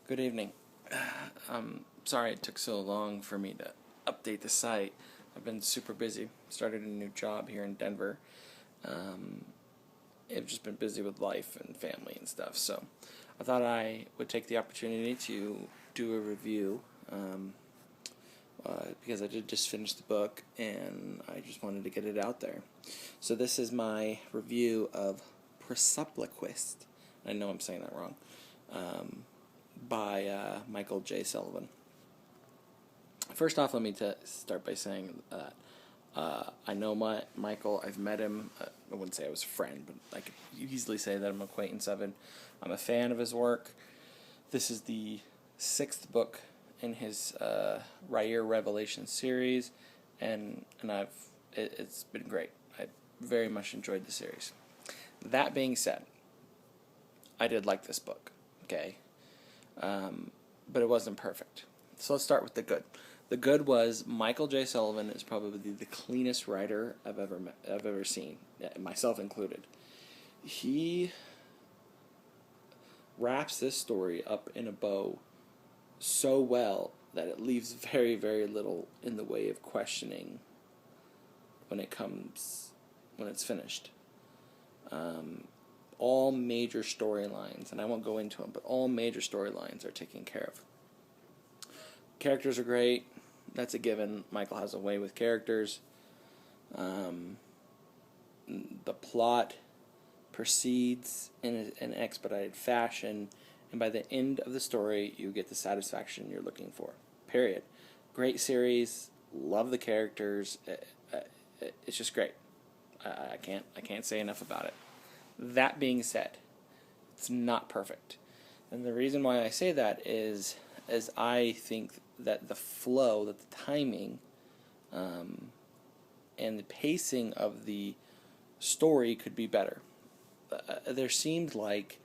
Good evening. Sorry it took so long for me to update the site. I've been super busy. Started a new job here in Denver. I've just been busy with life and family and stuff. So I thought I would take the opportunity to do a review because I did just finish the book and I just wanted to get it out there. So this is my review of Percepliquis. I know I'm saying that wrong. By Michael J. Sullivan. First off, let me start by saying that I know Michael. I've met him. I wouldn't say I was a friend, but I could easily say that I'm an acquaintance of him. I'm a fan of his work. This is the 6th book in his Riyria Revelations series, and it's been great. I very much enjoyed the series. That being said, I did like this book. Okay. But it wasn't perfect. So let's start with the good. The good was Michael J. Sullivan is probably the cleanest writer I've ever seen, myself included. He wraps this story up in a bow so well that it leaves very, very little in the way of questioning when it's finished. All major storylines, and I won't go into them, but all major storylines are taken care of. Characters are great. That's a given. Michael has a way with characters. The plot proceeds in an expedited fashion, and by the end of the story, you get the satisfaction you're looking for. Period. Great series. Love the characters. It's just great. I can't say enough about it. That being said, it's not perfect. And the reason why I say that is I think that the flow, that the timing, and the pacing of the story could be better. There seemed like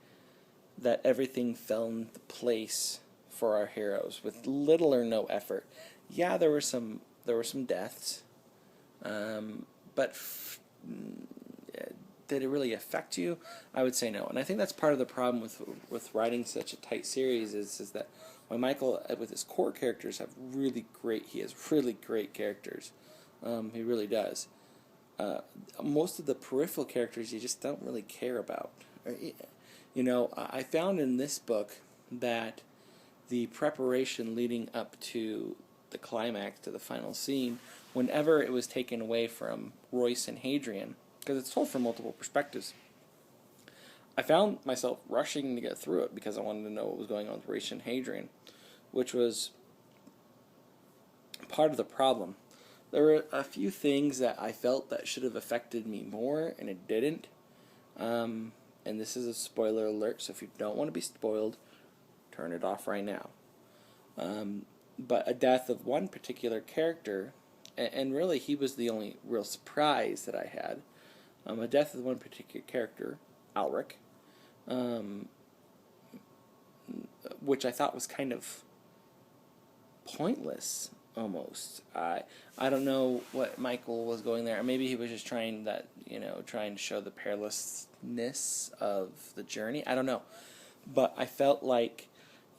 that everything fell into place for our heroes with little or no effort. Yeah, there were some deaths, but did it really affect you? I would say no. And I think that's part of the problem with writing such a tight series is that when Michael, with his core characters, he has really great characters. He really does. Most of the peripheral characters you just don't really care about. I found in this book that the preparation leading up to the climax, to the final scene, whenever it was taken away from Royce and Hadrian, because it's told from multiple perspectives, I found myself rushing to get through it because I wanted to know what was going on with Royce and Hadrian, which was part of the problem. There were a few things that I felt that should have affected me more, and it didn't. And this is a spoiler alert, so if you don't want to be spoiled, turn it off right now. But a death of one particular character, and really he was the only real surprise that I had, a death of one particular character, Alric, which I thought was kind of pointless, almost. I don't know what Michael was going there. Maybe he was just trying to show the perilousness of the journey. I don't know. But I felt like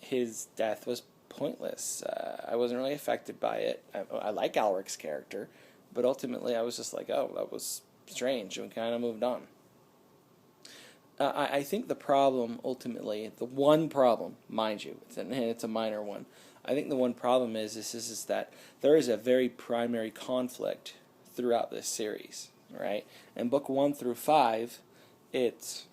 his death was pointless. I wasn't really affected by it. I like Alric's character, but ultimately I was just like, oh, that was strange, and we kind of moved on. I think the problem, ultimately, the one problem, mind you, it's a minor one, I think the one problem is that there is a very primary conflict throughout this series, right? And book 1 through 5, it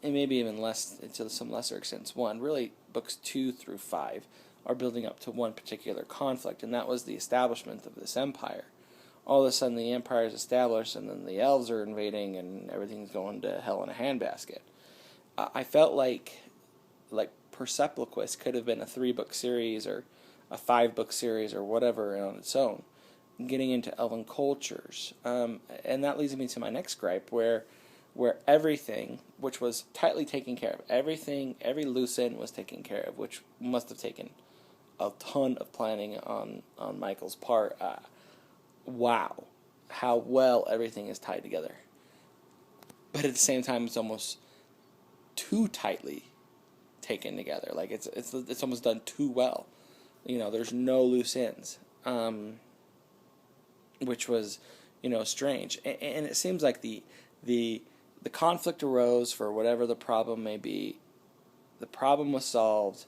may be even less, to some lesser extent, 1. Really, books 2 through 5 are building up to one particular conflict, and that was the establishment of this empire. All of a sudden, the empire is established, and then the elves are invading, and everything's going to hell in a handbasket. I felt like Percepliquis could have been a 3-book series or a 5-book series or whatever on its own, getting into elven cultures. And that leads me to my next gripe, where everything, which was tightly taken care of, every loose end was taken care of, which must have taken a ton of planning on Michael's part. Wow, how well everything is tied together. But at the same time, it's almost too tightly taken together. Like it's almost done too well. You know, there's no loose ends, which was, you know, strange. And it seems like the conflict arose for whatever the problem may be. The problem was solved,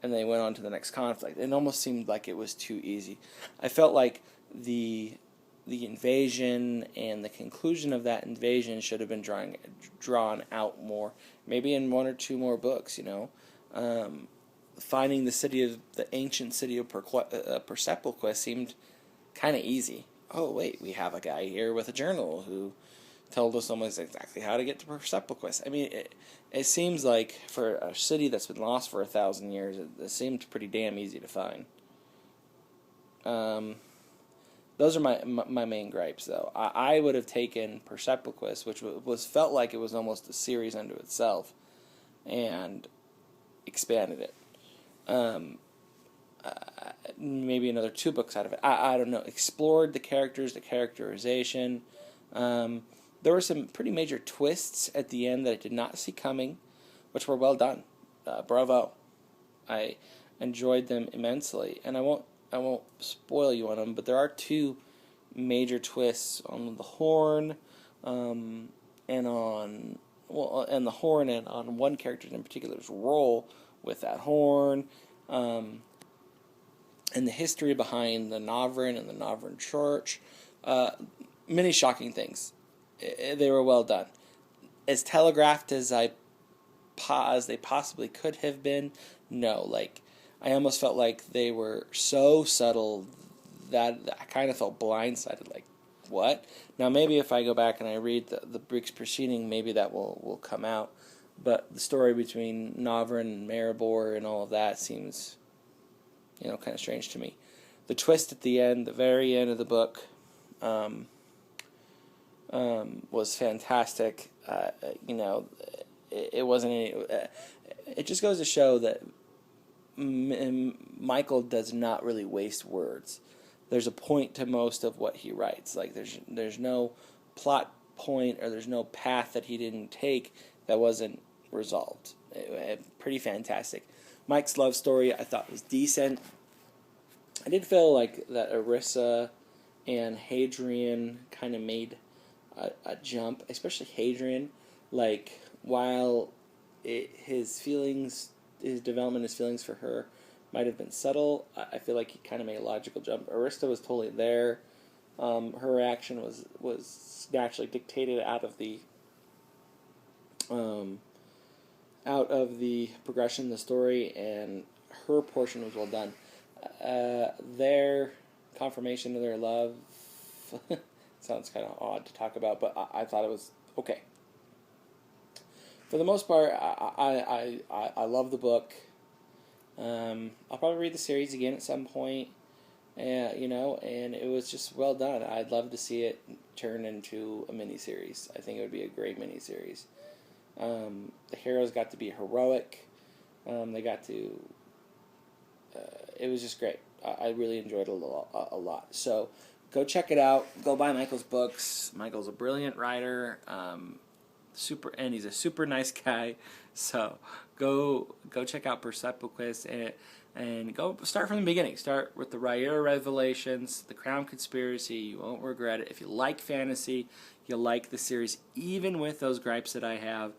and they went on to the next conflict. It almost seemed like it was too easy. I felt like the invasion and the conclusion of that invasion should have been drawn out more, maybe in 1 or 2 more books. You know, finding the ancient city of Percepliquis seemed kind of easy. Oh wait, we have a guy here with a journal who told us almost exactly how to get to Percepliquis. I mean, it seems like for a city that's been lost for 1,000 years, it seemed pretty damn easy to find. Those are my main gripes, though. I would have taken Percepliquis, which felt like it was almost a series unto itself, and expanded it. Maybe another 2 books out of it. I don't know. Explored the characters, the characterization. There were some pretty major twists at the end that I did not see coming, which were well done. Bravo. I enjoyed them immensely, and I won't spoil you on them, but there are 2 major twists on the horn, and on the horn, and on one character in particular's role with that horn, and the history behind the Novron and the Novron Church. Many shocking things. They were well done. As telegraphed as they possibly could have been, no. Like, I almost felt like they were so subtle that I kind of felt blindsided. Like, what? Now, maybe if I go back and I read the Briggs proceeding, maybe that will come out. But the story between Novron and Maribor and all of that seems, you know, kind of strange to me. The twist at the end, the very end of the book, was fantastic. You know, it wasn't any. It just goes to show that Michael does not really waste words. There's a point to most of what he writes. Like there's no plot point or there's no path that he didn't take that wasn't resolved. Pretty fantastic. Mike's love story I thought was decent. I did feel like that Orissa and Hadrian kind of made a jump, especially Hadrian. Like, while his development, his feelings for her might have been subtle, I feel like he kind of made a logical jump. Orissa was totally there. Her reaction was naturally dictated out of the progression of the story, and her portion was well done. Their confirmation of their love sounds kind of odd to talk about, but I thought it was okay. For the most part, I love the book. I'll probably read the series again at some point, you know, and it was just well done. I'd love to see it turn into a miniseries. I think it would be a great miniseries. The heroes got to be heroic. They got to. It was just great. I really enjoyed it a lot. So go check it out. Go buy Michael's books. Michael's a brilliant writer. And he's a super nice guy. So go check out Percepliquis and go start from the beginning. Start with the Riyria Revelations, the Crown Conspiracy. You won't regret it. If you like fantasy, you'll like the series. Even with those gripes that I have,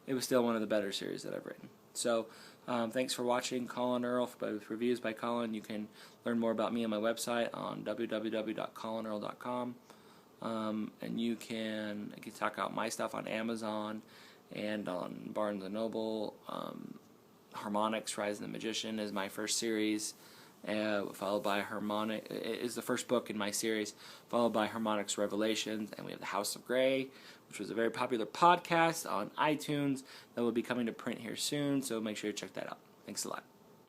it was still one of the better series that I've written. So thanks for watching. Collin Earl with Reviews by Collin. You can learn more about me on my website on www.collinearl.com. And you can check out my stuff on Amazon and on Barnes & Noble. Harmonix, Rise of the Magician is my first series, followed by Harmonix is the first book in my series, followed by Harmonix Revelations, and we have The House of Grey, which was a very popular podcast on iTunes that will be coming to print here soon, so make sure you check that out. Thanks a lot.